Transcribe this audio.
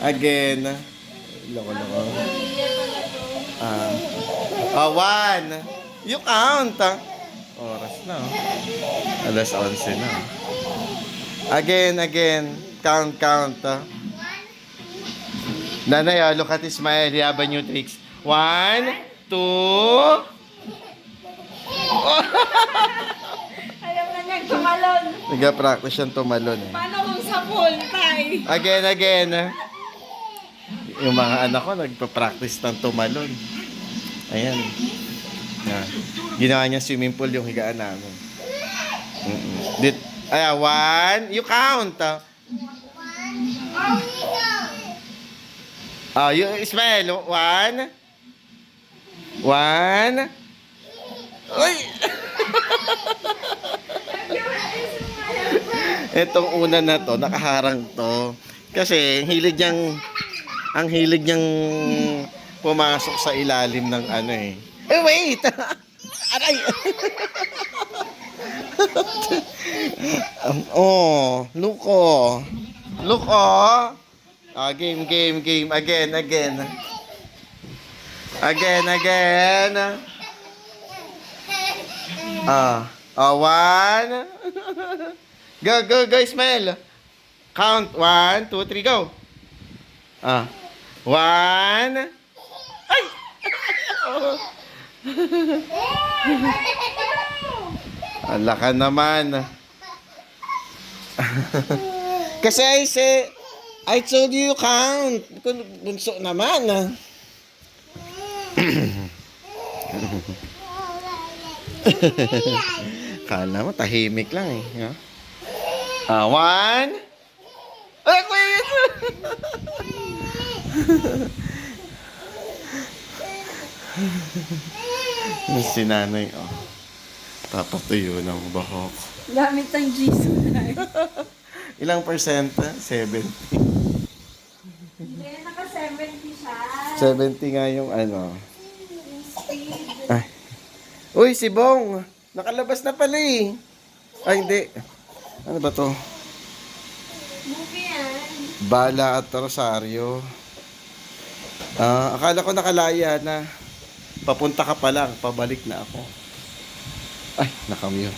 Again. Loko-loko. One. You count. Oras na. Alas 11 na. Again. Count. Nanay, look at Ismael. He have a new tricks. 1, 2. Ayaw na niyang tumalon. Nag-practice siyang tumalon eh. Paano kung sa pool, tay? Again. Yung mga anak ko nagpa-practice ng tumalon. Ayan. Ginawa niya swimming pool yung higaan namin. One. You count. You Ismael. 1. Uy! Etong una na to, nakaharang to. Kasi ang hilig niyang pumasok sa ilalim ng ano eh. Wait! Aray! Look. Game. Again. One. Go, Ismael. Count. 1, 2, 3, go. One. Ay! Ala ka naman. Kasi I told you count. Bunso naman. Kala mo, tahimik lang eh. One. Ay, wait! Si nanay, papatuyo ng bahok. Gamit ang Jesus na. Ilang percent? 70. Hindi, naka-70 siya. 70 nga yung ano. Speed. Ay. Uy, si Bong! Nakalabas na pala eh. Ay, hindi. Ano ba to? Movie yan. Bala at Rosario. Akala ko nakalaya na. Papunta ka pa lang, pabalik na ako. Ay, nakamute.